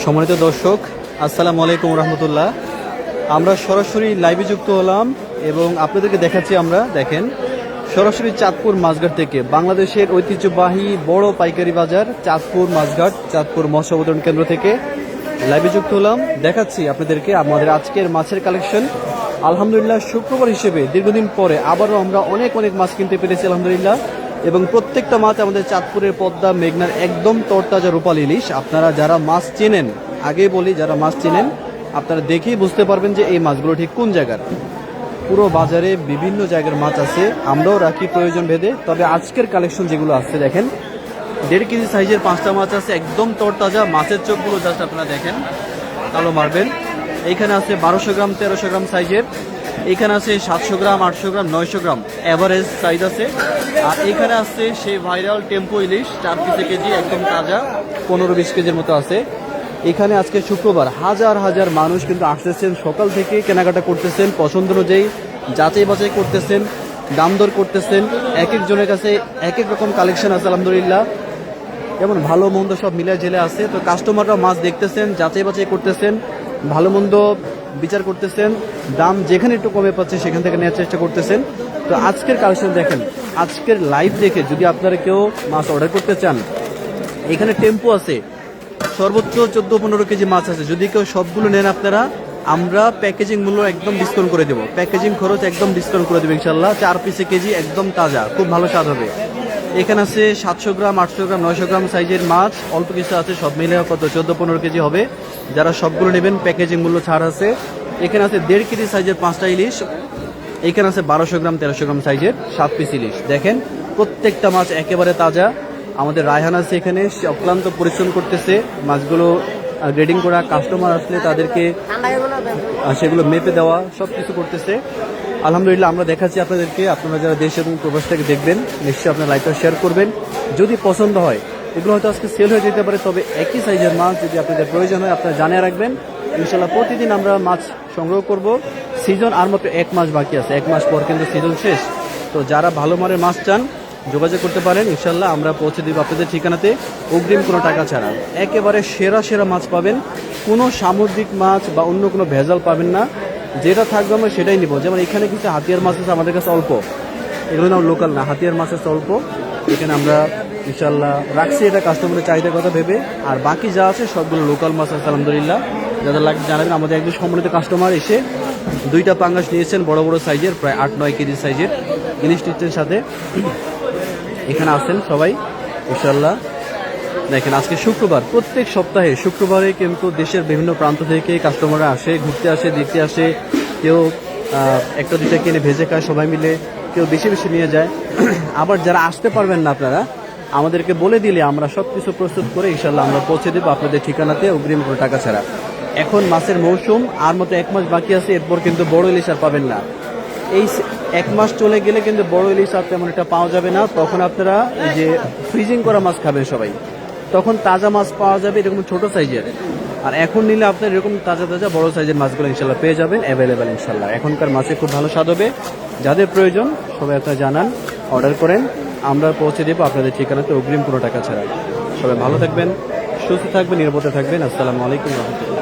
সম্মানিত দর্শক, আসসালামু আলাইকুম রহমতুল্লাহ। আমরা সরাসরি লাইভে যুক্ত হলাম এবং আপনাদেরকে দেখাচ্ছি। আমরা দেখেন সরাসরি চাঁদপুর মাছঘাট থেকে, বাংলাদেশের ঐতিহ্যবাহী বড় পাইকারি বাজার চাঁদপুর মাছঘাট, চাঁদপুর মৎস্য অবতরণ কেন্দ্র থেকে লাইভে যুক্ত হলাম। দেখাচ্ছি আপনাদেরকে আমাদের আজকের মাছের কালেকশন। আলহামদুলিল্লাহ, শুক্রবার হিসেবে দীর্ঘদিন পরে আবারও আমরা অনেক মাছ কিনতে পেরেছি আলহামদুলিল্লাহ। এবং প্রত্যেকটা মাছ আমাদের চাঁদপুরের পদ্মা মেঘনার একদম তরতাজা রূপালী ইলিশ। আপনারা যারা মাছ চেনেন, আগে বলি যারা মাছ চেনেন আপনারা দেখেই বুঝতে পারবেন যে এই মাছগুলো ঠিক কোন জায়গার। পুরো বাজারে বিভিন্ন জায়গার মাছ আছে, আমরাও রাখি প্রয়োজন ভেদে। তবে আজকের কালেকশন যেগুলো আসছে দেখেন, 1.5 কেজি সাইজের 5টা মাছ আছে, একদম তরতাজা। মাছের চোখগুলো জাস্ট আপনারা দেখেন, কালো মারবেন। এইখানে আছে 1200 গ্রাম 1300 গ্রাম সাইজের, এখানে আছে 700 গ্রাম 800 গ্রাম 900 গ্রাম এভারেজ সাইজ আছে। আর এখানে আছে সেই ভাইরাল টেম্পো ইলিশ 4 পিসে কেজি, একদম তাজা, 15-20 কেজির মতো আছে। এখানে আজকে শুক্রবার হাজার মানুষ কিন্তু আসতেছেন, সকাল থেকে কেনাকাটা করতেছেন, পছন্দ অনুযায়ী যাচাই বাছাই করতেছেন, দাম দর করতেছেন। এক একজনের কাছে এক এক রকম কালেকশন আছে আলহামদুলিল্লাহ, যেমন ভালো মন্দ সব মিলে ঝেলে আছে। তো কাস্টমাররা মাছ দেখতেছেন, যাচাই বাছাই করতেছেন, ভালো মন্দ বিচার করতেছেন, দাম যেখানে একটু কমে পাচ্ছে সেখান থেকে নেওয়ার চেষ্টা করতেছেন। তো আজকের কালেকশন দেখেন, আজকের লাইভ দেখে যদি আপনারা কেউ মাছ অর্ডার করতে চান, এখানে টেম্পো আছে, সর্বোচ্চ 14-15 কেজি মাছ আছে। যদি কেউ সবগুলো নেন আপনারা, আমরা প্যাকেজিং মূল্য একদম ডিসকাউন্ট করে দেবো, প্যাকেজিং খরচ একদম ডিসকাউন্ট করে দেবো ইনশাল্লাহ। 4 পিসে কেজি, একদম তাজা, খুব ভালো স্বাদ হবে। এখানে আছে 700 গ্রাম 800 গ্রাম 900 গ্রাম সাইজের মাছ, অল্প কিছু আছে, সব মিলে কত 14-15 কেজি হবে। যারা সবগুলো নেবেন প্যাকেজিং মূল্য ছাড় আছে। এখানে আছে 1.5 কেজি সাইজের 5টা ইলিশ, এখানে আছে 1200 গ্রাম 1300 গ্রাম সাইজের 7 পিস ইলিশ। দেখেন প্রত্যেকটা মাছ একেবারে তাজা। আমাদের রায়হান আছে এখানে, অক্লান্ত পরিশ্রম করতেছে মাছগুলো গ্রেডিং করা, কাস্টমার আসলে তাদেরকে সেগুলো মেপে দেওয়া, সব কিছু করতেছে আলহামদুলিল্লাহ। আমরা দেখাচ্ছি আপনাদেরকে, আপনারা যারা দেশ এবং প্রবাস থেকে দেখবেন নিশ্চয়ই আপনার লাইকটা শেয়ার করবেন। যদি পছন্দ হয়, এগুলো হয়তো আজকে সেল হয়ে যেতে পারে, তবে একই সাইজের মাছ যদি আপনাদের প্রয়োজন হয় আপনারা জানিয়ে রাখবেন। ইনশাল্লাহ প্রতিদিন আমরা মাছ সংগ্রহ করব। সিজন আর মাত্র 1 মাস বাকি আছে, 1 মাস পর কিন্তু সিজন শেষ। তো যারা ভালো মানের মাছ চান যোগাযোগ করতে পারেন, ইনশাল্লাহ আমরা পৌঁছে দিব আপনাদের ঠিকানাতে, অগ্রিম কোনো টাকা ছাড়া। একেবারে সেরা মাছ পাবেন, কোনো সামুদ্রিক মাছ বা অন্য কোনো ভেজাল পাবেন না। যেটা থাকবে আমরা সেটাই নিব। যেমন এখানে কিছু হাতিয়ার মাছ আছে আমাদের কাছে অল্প, এগুলো না লোকাল না, হাতিয়ার মাছ আছে অল্প, এখানে আমরা ইনশাল্লাহ রাখছি, এটা কাস্টমারের চাহিদার কথা ভেবে। আর বাকি যা আছে সবগুলো লোকাল মাছ আছে আলহামদুলিল্লাহ। যাদের লাগবে জানাবেন। আমাদের একজন সম্মানিত কাস্টমার এসে 2টা পাঙ্গাস নিয়েছেন, বড় সাইজের, প্রায় 8-9 কেজি সাইজের ইলিশ নিচ্ছেন সাথে। এখানে আসেন সবাই ইনশাল্লাহ। দেখেন আজকে শুক্রবার, প্রত্যেক সপ্তাহে শুক্রবারে কিন্তু দেশের বিভিন্ন প্রান্ত থেকে কাস্টমাররা আসে, ঘুরতে আসে, দেখতে আসে। কেউ 1টা-2টা কিনে ভেজে খায় সবাই মিলে, কেউ বেশি নিয়ে যায়। আবার যারা আসতে পারবেন না আপনারা আমাদেরকে বলে দিলে আমরা সব কিছু প্রস্তুত করে ইনশাল্লাহ আমরা পৌঁছে দেবো আপনাদের ঠিকানাতে, অগ্রিম কোনো টাকা ছাড়া। এখন মাছের মৌসুম, আর মতো 1 মাস বাকি আছে, এরপর কিন্তু বড় ইলিশ আর পাবেন না। এই 1 মাস চলে গেলে কিন্তু বড় ইলিশ আর তেমন একটা পাওয়া যাবে না। তখন আপনারা এই যে ফ্রিজিং করা মাছ খাবেন সবাই, তখন তাজা মাছ পাওয়া যাবে এরকম ছোট সাইজের। আর এখন নিলে আপনার এরকম তাজা বড় সাইজের মাছগুলো ইনশাল্লাহ পেয়ে যাবেন, অ্যাভেলেবেল ইনশাল্লাহ। এখনকার মাছে খুব ভালো স্বাদ হবে। যাদের প্রয়োজন সবাই আপনারা জানান, অর্ডার করেন, আমরা পৌঁছে দেবো আপনাদের ঠিকানাতে, অগ্রিম কোনো টাকা ছাড়া। সবাই ভালো থাকবেন, সুস্থ থাকবেন, নিরাপদে থাকবেন। আসসালামু আলাইকুম রহমতুল্লাহ।